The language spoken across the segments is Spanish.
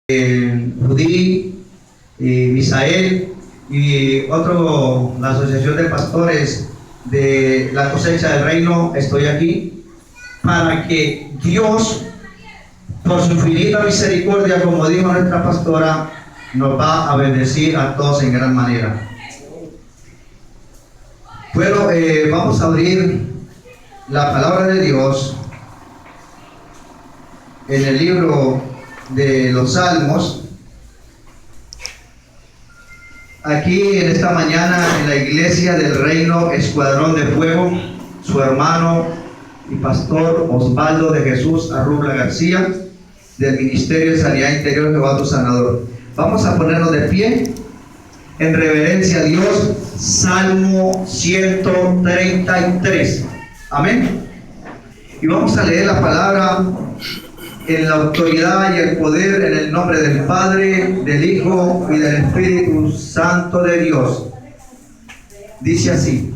Judí, Misael y la Asociación de Pastores de la Cosecha del Reino. Estoy aquí para que Dios, por su infinita misericordia, como dijo nuestra pastora, nos va a bendecir a todos en gran manera. Bueno, vamos a abrir la palabra de Dios en el libro de los Salmos. Aquí en esta mañana en la iglesia del Reino Escuadrón de Fuego, su hermano y pastor Osvaldo de Jesús Arrubla García, del Ministerio de Sanidad Interior Jehová tu Sanador. Vamos a ponernos de pie en reverencia a Dios. Salmo 133. Amén. Y vamos a leer la palabra en la autoridad y el poder, en el nombre del Padre, del Hijo y del Espíritu Santo de Dios. Dice así: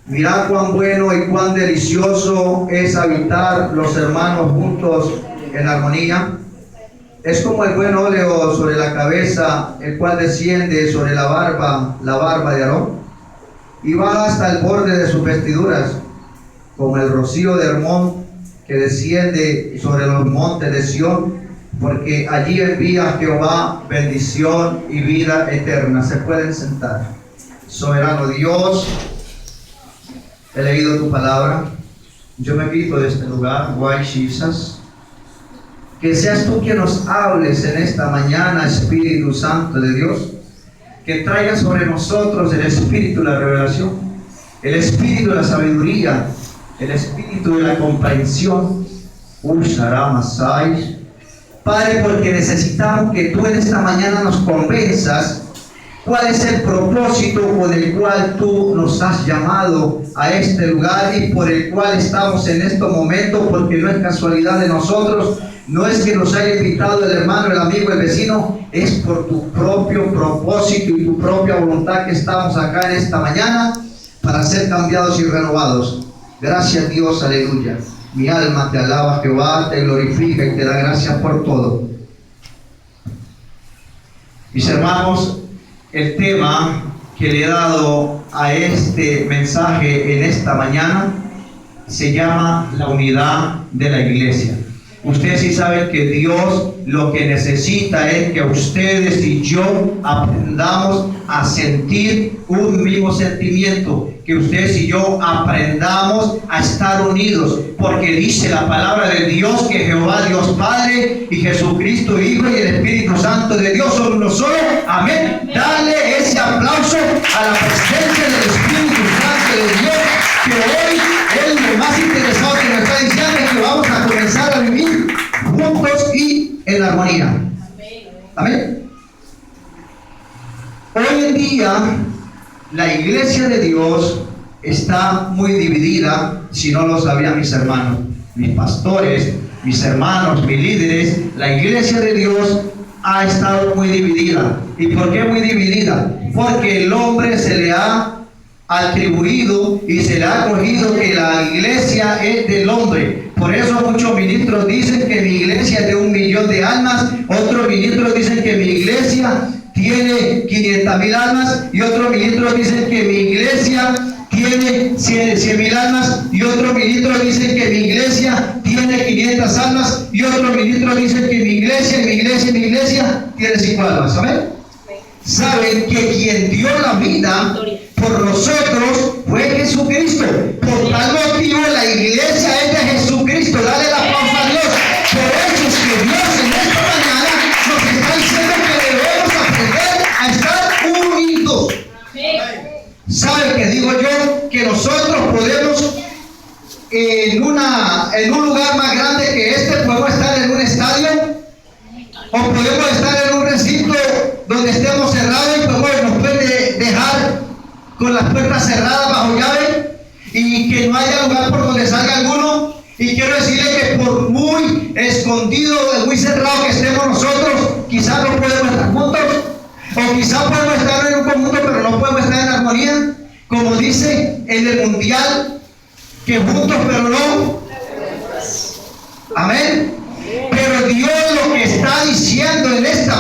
mirad cuán bueno y cuán delicioso es habitar los hermanos juntos en armonía. Es como el buen óleo sobre la cabeza, el cual desciende sobre la barba de Aarón, y va hasta el borde de sus vestiduras, como el rocío de Hermón que desciende sobre los montes de Sión, porque allí envía Jehová bendición y vida eterna. Se pueden sentar. Soberano Dios, he leído tu palabra. Yo me quito de este lugar, White Jesus. Que seas tú quien nos hables en esta mañana, Espíritu Santo de Dios. Que traiga sobre nosotros el espíritu de la revelación, el espíritu de la sabiduría, el espíritu de la comprensión. Padre, porque necesitamos que tú en esta mañana nos convenzas cuál es el propósito por el cual tú nos has llamado a este lugar y por el cual estamos en estos momentos, porque no es casualidad de nosotros, no es que nos haya invitado el hermano, el amigo, el vecino, es por tu propio propósito y tu propia voluntad que estamos acá en esta mañana para ser cambiados y renovados. Gracias, Dios, aleluya. Mi alma te alaba, Jehová, te glorifica y te da gracias por todo. Mis hermanos, el tema que le he dado a este mensaje en esta mañana se llama la unidad de la iglesia. Ustedes sí saben que Dios lo que necesita es que ustedes y yo aprendamos a sentir un mismo sentimiento, que ustedes y yo aprendamos a estar unidos, porque dice la palabra de Dios que Jehová Dios Padre y Jesucristo Hijo y el Espíritu Santo de Dios son uno solo. Amén. Dale ese aplauso a la presencia del Espíritu Santo de Dios, que hoy es lo más interesado que nos está diciendo, es que vamos a comenzar a vivir juntos y en armonía. Amén. Hoy en día la iglesia de Dios está muy dividida. Si no lo sabían mis hermanos, mis pastores, mis hermanos, mis líderes, la iglesia de Dios ha estado muy dividida. ¿Y por qué muy dividida? Porque el hombre se le ha atribuido y se le ha cogido que la iglesia es del hombre. Por eso muchos ministros dicen que mi iglesia es de 1 millón de almas, otros ministros dicen que mi iglesia tiene 500,000 almas, y otros ministros dicen que mi iglesia tiene 100,000 almas, y otros ministros dicen que mi iglesia tiene 500 almas, y otros ministros dicen que mi iglesia tiene 5 almas. ¿Amén? Saben que quien dio la vida por nosotros fue Jesucristo. Por tal motivo la iglesia es de Jesucristo. Dale la aplauso a Dios. Por eso es que Dios en esta mañana nos está diciendo que debemos aprender a estar unidos. ¿Sabe qué digo yo? Que nosotros podemos en un lugar más grande que este, podemos estar en un estadio, o podemos estar en un recinto donde estemos cerrados y pues nos puede dejar con las puertas cerradas bajo llave y que no haya lugar por donde salga alguno. Y quiero decirle que por muy escondido, muy cerrado que estemos nosotros, quizás no podemos estar juntos, o quizás podemos estar en un conjunto pero no podemos estar en armonía, como dice en el mundial, que juntos pero no. Amén. Pero Dios lo que está diciendo en esta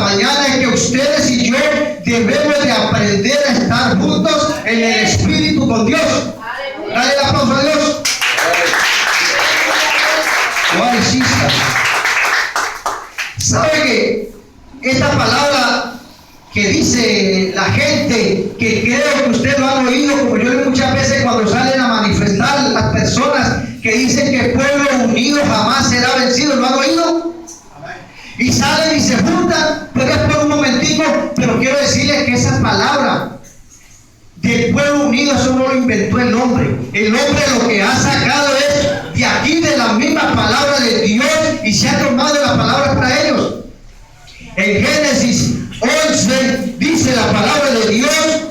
debemos de aprender a estar juntos en el Espíritu con Dios. Dale el aplauso a Dios. ¿Sabe que esta palabra que dice la gente, que creo que usted lo han oído, como yo digo muchas veces cuando salen a manifestar las personas que dicen que el pueblo unido jamás será vencido, ¿lo han oído? Y salen y se juntan, pero es por un momentico, pero quiero decirles que esa palabra del pueblo unido, eso no lo inventó el hombre. El hombre lo que ha sacado es de aquí, de la misma palabra de Dios, y se ha tomado la palabra para ellos. En Génesis 11 dice la palabra de Dios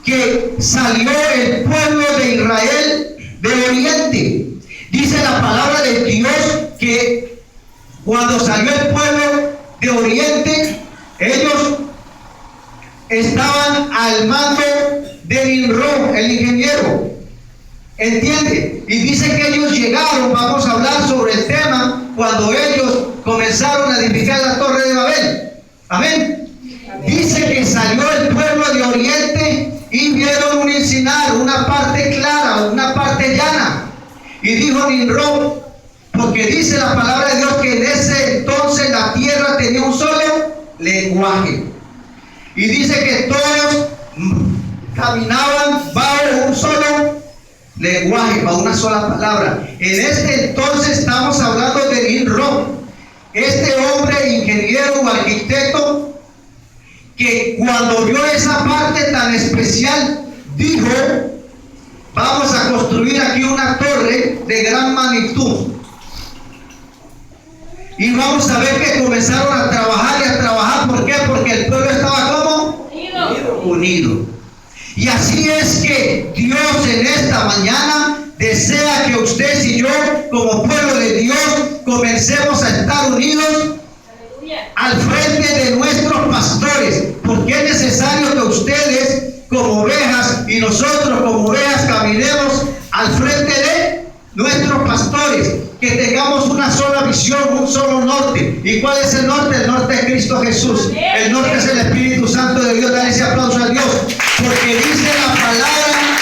que salió el pueblo de Israel de oriente. Dice la palabra de Dios que cuando salió el pueblo de oriente, ellos estaban al mando de Nimrod, el ingeniero. ¿Entiende? Y dice que ellos llegaron, vamos a hablar sobre el tema, cuando ellos comenzaron a edificar la torre de Babel. Amén. Dice que salió el pueblo de oriente y vieron un encinar, una parte clara, una parte llana. Y dijo Nimrod, porque dice la palabra de Dios que en ese entonces la tierra tenía un solo lenguaje. Y dice que todos caminaban bajo un solo lenguaje, bajo una sola palabra. En este entonces estamos hablando de Nimrod, este hombre ingeniero o arquitecto que cuando vio esa parte tan especial dijo: vamos a construir aquí una torre de gran magnitud. Y vamos a ver que comenzaron a trabajar y a trabajar. ¿Por qué? Porque el pueblo estaba ¿cómo? Unido. Y así es que Dios en esta mañana desea que usted y yo, como pueblo de Dios, comencemos a estar unidos al frente de nuestros pastores, porque es necesario que ustedes como ovejas y nosotros como ovejas caminemos al frente de nuestros pastores, que tengamos una sola visión, un solo norte. ¿Y cuál es el norte? El norte es Cristo Jesús. El norte es el Espíritu Santo de Dios. Dale ese aplauso a Dios, porque dice la palabra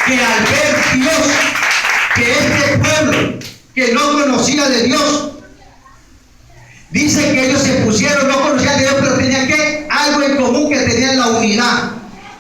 que al ver Dios que este pueblo que no conocía de Dios, dice que ellos se pusieron, no conocían de Dios, pero tenían que algo en común, que tenían la unidad.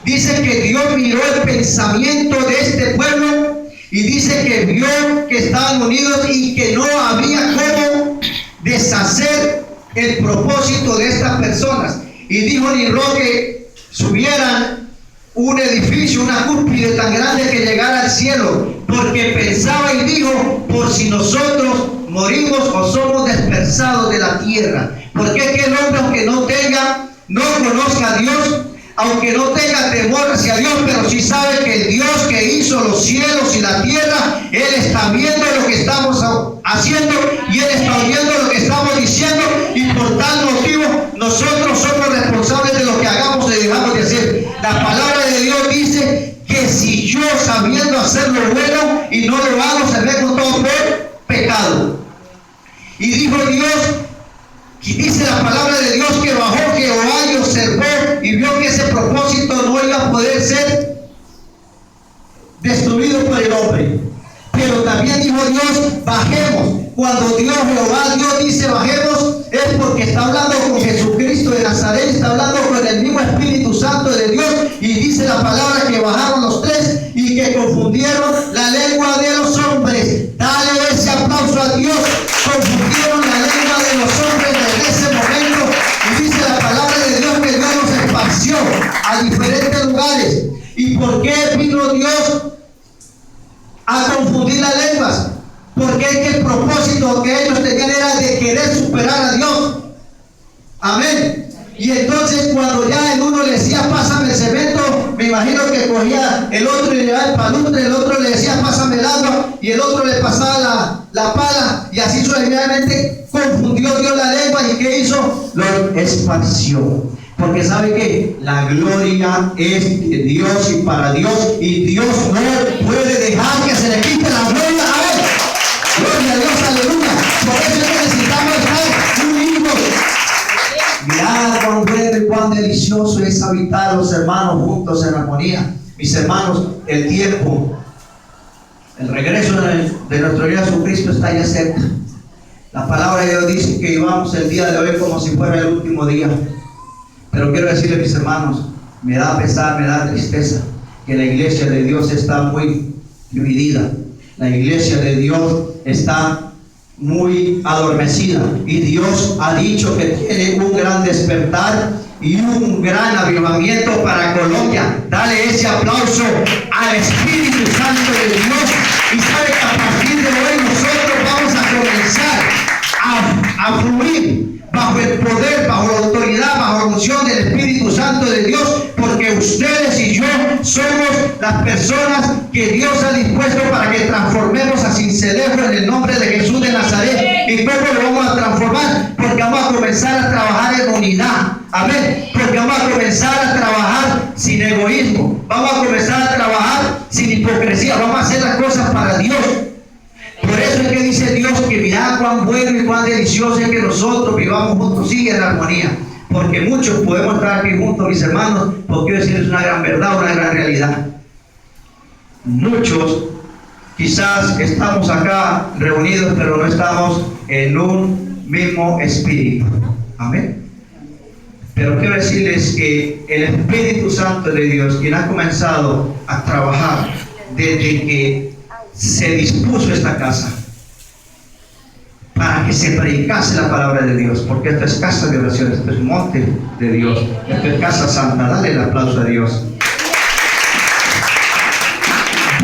Dice que Dios miró el pensamiento de este pueblo y dice que vio que estaban unidos y que no había cómo deshacer el propósito de estas personas. Y dijo Nimrod que subieran un edificio, una cúspide tan grande que llegara al cielo, porque pensaba y dijo: por si nosotros morimos o somos dispersados de la tierra. Porque es que el hombre, aunque no conozca a Dios, aunque no tenga temor hacia Dios, pero sí sabe que el Dios que hizo los cielos y la tierra, Él está viendo lo que estamos haciendo y Él está oyendo lo que estamos diciendo, y por tal motivo nosotros somos responsables de lo que hagamos y dejamos de hacer. La palabra de Dios dice que si yo, sabiendo hacer lo bueno y no lo hago, se ve con todo por pecado. Y dijo Dios, y dice la palabra de Dios que bajó Jehová y observó y vio que ese propósito no iba a poder ser destruido por el hombre. Pero también dijo Dios: bajemos. Cuando Dios dice bajemos, es porque está hablando con Jesucristo de Nazaret, está hablando con el mismo Espíritu Santo de Dios. Y dice la palabra que bajaron los tres y que confundieron la lengua de los hombres. Dale ese aplauso a Dios. Confundieron la lengua de los hombres desde ese momento. Y dice la palabra de Dios que Dios los esparció a diferentes lugares. ¿Y por qué vino Dios a confundir las lenguas? Porque es que el propósito que ellos tenían era de querer superar a Dios. Amén. Y entonces cuando ya el uno le decía: pásame el cemento, me imagino que cogía el otro y le llevaba el palustre, el otro le decía: pásame el agua, y el otro le pasaba la pala, y así sucesivamente confundió Dios la lengua. ¿Y qué hizo? Lo esparció. Porque sabe que la gloria es de Dios y para Dios, y Dios no puede dejar que se le quite la gloria a Él. Gloria a Dios, aleluya. Por eso necesitamos estar unidos. Mirad cuán bueno y cuán delicioso es habitar los hermanos juntos en armonía. Mis hermanos, el tiempo, el regreso de nuestro Dios Jesucristo está ya cerca. La palabra de Dios dice que vivamos el día de hoy como si fuera el último día. Pero quiero decirles, mis hermanos, me da pesar, me da tristeza que la iglesia de Dios está muy dividida. La iglesia de Dios está muy adormecida. Y Dios ha dicho que tiene un gran despertar y un gran avivamiento para Colombia. Dale ese aplauso al Espíritu Santo de Dios. Y sabe que a partir de hoy nosotros vamos a comenzar a fluir bajo el poder, bajo la autoridad, bajo la unción del Espíritu Santo de Dios, porque ustedes y yo somos las personas que Dios ha dispuesto para que transformemos a Sincelejo en el nombre de Jesús de Nazaret. ¿Y cómo lo vamos a transformar? Porque vamos a comenzar a trabajar en unidad. Amén. Porque vamos a comenzar a trabajar sin egoísmo. Vamos a comenzar a trabajar sin hipocresía. Vamos a hacer las cosas para Dios. Por eso es que dice Dios que mirad cuán bueno y cuán delicioso es que nosotros vivamos juntos, sigue en armonía. Porque muchos podemos estar aquí juntos, mis hermanos, porque quiero decirles una gran verdad, una gran realidad. Muchos quizás estamos acá reunidos, pero no estamos en un mismo espíritu. Amén. Pero quiero decirles que el Espíritu Santo de Dios, quien ha comenzado a trabajar desde que se dispuso esta casa para que se predicase la palabra de Dios, porque esta es casa de oración, esto es monte de Dios, esto es casa santa. Dale el aplauso a Dios.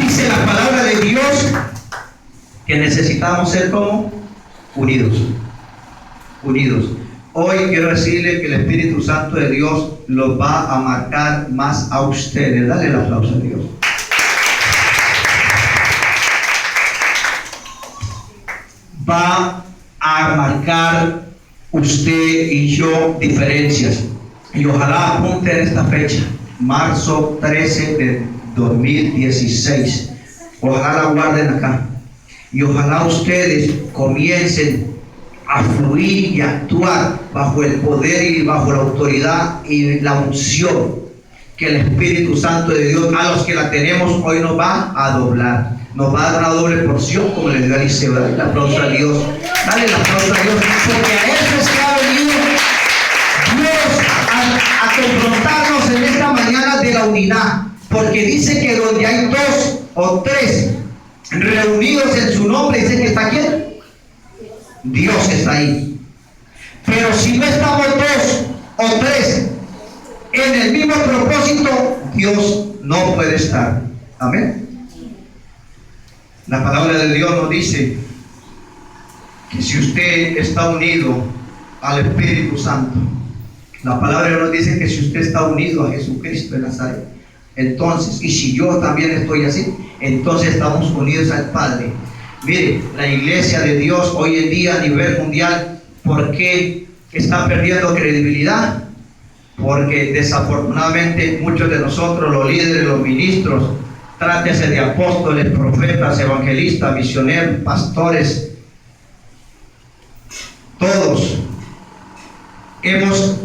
Dice la palabra de Dios que necesitamos ser como unidos. Hoy quiero decirle que el Espíritu Santo de Dios los va a marcar más a ustedes. Dale el aplauso a Dios. Va a marcar usted y yo diferencias. Y ojalá apunten esta fecha, marzo 13 de 2016. Ojalá la guarden acá. Y ojalá ustedes comiencen a fluir y a actuar bajo el poder y bajo la autoridad y la unción que el Espíritu Santo de Dios, a los que la tenemos hoy, nos va a doblar. Nos va a dar una doble porción, como le dio a Eliseo. Dale el aplauso a Dios. Dale el aplauso a Dios. Porque a eso es que ha venido Dios a confrontarnos en esta mañana de la unidad. Porque dice que donde hay dos o tres reunidos en su nombre, dice que está ¿quién? Dios está ahí. Pero si no estamos dos o tres en el mismo propósito, Dios no puede estar. Amén. La palabra de Dios nos dice que si usted está unido al Espíritu Santo, la palabra de Dios nos dice que si usted está unido a Jesucristo de Nazaret, entonces, y si yo también estoy así, entonces estamos unidos al Padre. Mire, la iglesia de Dios hoy en día a nivel mundial, ¿por qué está perdiendo credibilidad? Porque desafortunadamente muchos de nosotros, los líderes, los ministros, trátese de apóstoles, profetas, evangelistas, misioneros, pastores, todos hemos,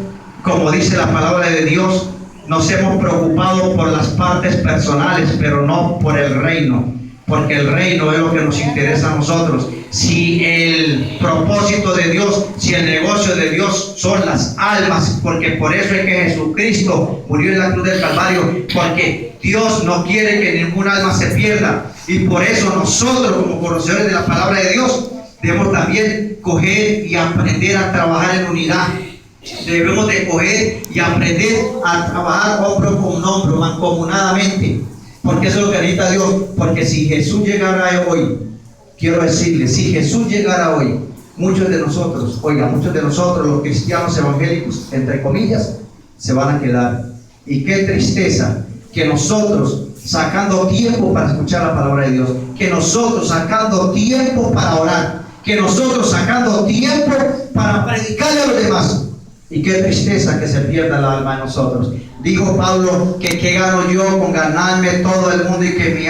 como dice la palabra de Dios, nos hemos preocupado por las partes personales, pero no por el reino, porque el reino es lo que nos interesa a nosotros. Si el propósito de Dios, si el negocio de Dios son las almas, porque por eso es que Jesucristo murió en la cruz del Calvario, porque Dios no quiere que ningún alma se pierda, y por eso nosotros, como conocedores de la palabra de Dios, debemos también coger y aprender a trabajar en unidad. Debemos de coger y aprender a trabajar hombro con hombro, mancomunadamente, porque eso es lo que necesita Dios. Porque si Jesús llegara hoy, quiero decirle, si Jesús llegara hoy, muchos de nosotros, los cristianos evangélicos, entre comillas, se van a quedar. Y qué tristeza que nosotros, sacando tiempo para escuchar la palabra de Dios, que nosotros sacando tiempo para orar, que nosotros sacando tiempo para predicarle a los demás, y qué tristeza que se pierda el alma en nosotros. Dijo Pablo que qué gano yo con ganarme todo el mundo y que mi